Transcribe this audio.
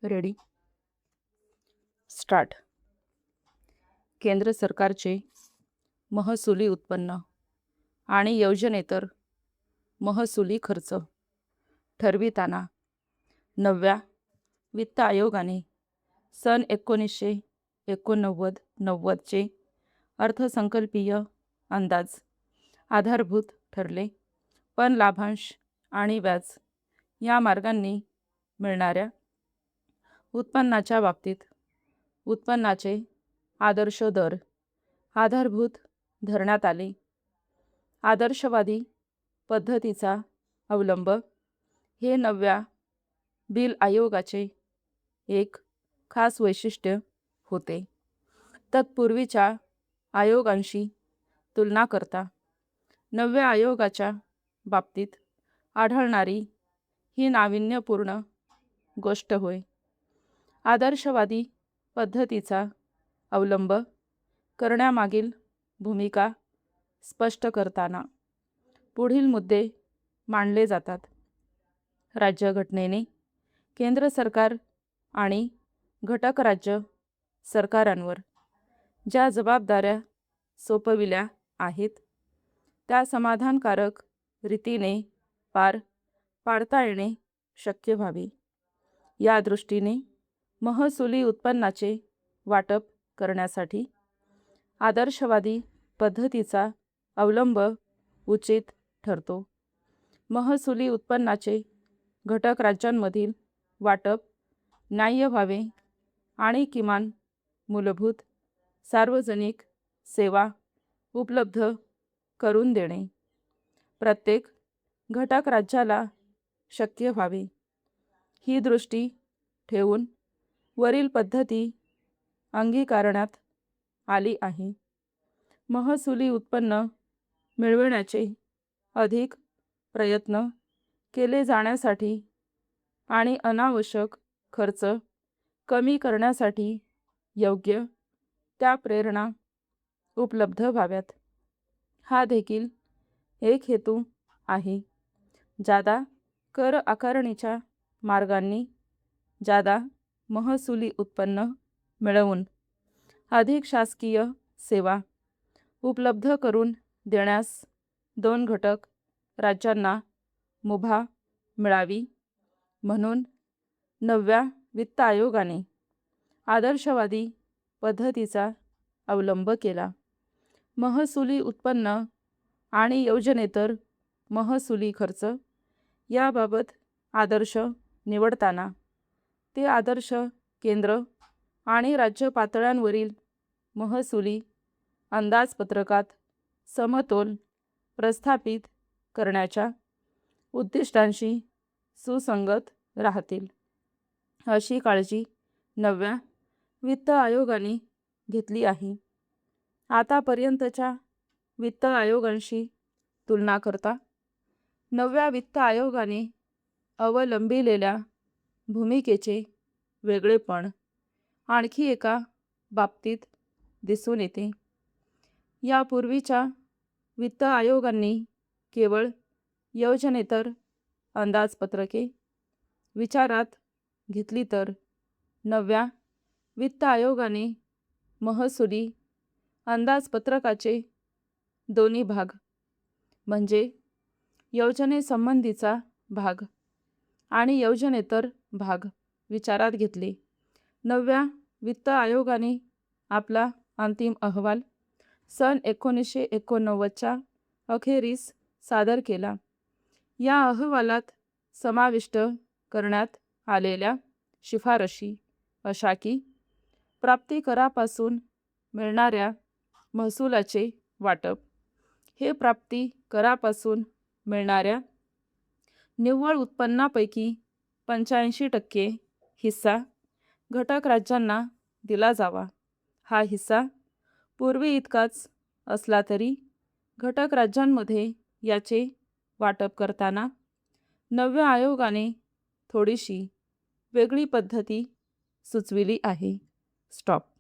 Ready start. केंद्र सरकारचे महसुली उत्पन्न आणि योजनेतर महसुली खर्च ठरविताना 9व्या वित्त आयोगाने सन 1989-90 चे अर्थसंकल्पीय अंदाज आधारभूत ठरले, पण लाभांश आणि व्याज या मार्गांनी मिळणाऱ्या उत्पन्नाच्या बाबतीत उत्पन्नाचे आदर्श दर आधारभूत धरण्यात आले. आदर्शवादी पद्धतीचा अवलंब हे 9व्या बिल आयोगाचे एक खास वैशिष्ट्य होते. तत्पूर्वीच्या आयोगांशी तुलना करता 9व्या आयोगाच्या बाबतीत आढळणारी ही नाविन्यपूर्ण गोष्ट होय. आदर्शवादी पद्धतीचा अवलंब करण्यामागील भूमिका स्पष्ट करताना पुढील मुद्दे मांडले जातात. राज्यघटनेने केंद्र सरकार आणि घटक राज्य सरकारांवर ज्या जबाबदाऱ्या सोपविल्या आहेत त्या समाधानकारक रीतीने पार पाडता येणे शक्य व्हावे, या दृष्टीने महसुली उत्पन्नाचे वाटप करण्यासाठी आदर्शवादी पद्धतीचा अवलंब उचित ठरतो. महसुली उत्पन्नाचे घटक राज्यांमधील वाटप न्याय्य व्हावे आणि किमान मूलभूत सार्वजनिक सेवा उपलब्ध करून देणे प्रत्येक घटक राज्याला शक्य व्हावे, ही दृष्टी ठेवून वरील पद्धती अंगीकारण्यात आली आहे. महसुली उत्पन्न मिळविण्याचे अधिक प्रयत्न केले जाण्यासाठी आणि अनावश्यक खर्च कमी करण्यासाठी योग्य त्या प्रेरणा उपलब्ध व्हाव्यात, हा देखील एक हेतू आहे. जादा कर आकारणीच्या मार्गांनी जादा महसुली उत्पन्न मिळवून अधिक शासकीय सेवा उपलब्ध करून देण्यास दोन घटक राज्यांना मुभा मिळावी म्हणून 9व्या वित्त आयोगाने आदर्शवादी पद्धतीचा अवलंब केला. महसुली उत्पन्न आणि योजनेतर महसुली खर्च याबाबत आदर्श निवडताना ते आदर्श केंद्र आणि राज्य पातळ्यांवरील महसुली अंदाजपत्रकात समतोल प्रस्थापित करण्याच्या उद्दिष्टांशी सुसंगत राहतील, अशी काळजी 9व्या वित्त आयोगाने घेतली आहे. आतापर्यंतच्या वित्त आयोगांशी तुलना करता 9व्या वित्त आयोगाने अवलंबिलेल्या भूमिकेचे वेगळेपण आणखी एका बाबतीत दिसून येते. यापूर्वीच्या वित्त आयोगांनी केवळ योजनेतर अंदाजपत्रके विचारात घेतली, तर 9व्या वित्त आयोगाने महसुली अंदाजपत्रकाचे दोन्ही भाग म्हणजे योजनेसंबंधीचा भाग आणि योजनेतर भाग विचारात घेतले. 9व्या वित्त आयोगाने आपला अंतिम अहवाल सन 1989च्या अखेरीस सादर केला. या अहवालात समाविष्ट करण्यात आलेल्या शिफारशी अशा की प्राप्ती करापासून मिळणाऱ्या महसुलाचे वाटप हे प्राप्ती करापासून मिळणाऱ्या निव्वळ उत्पन्नापैकी 85% हिस्सा घटक राज्यांना दिला जावा. हा हिस्सा पूर्वी इतकाच असला तरी घटक राज्यांमध्ये याचे वाटप करताना 9व्या आयोगाने थोडीशी वेगळी पद्धती सुचविली आहे. स्टॉप.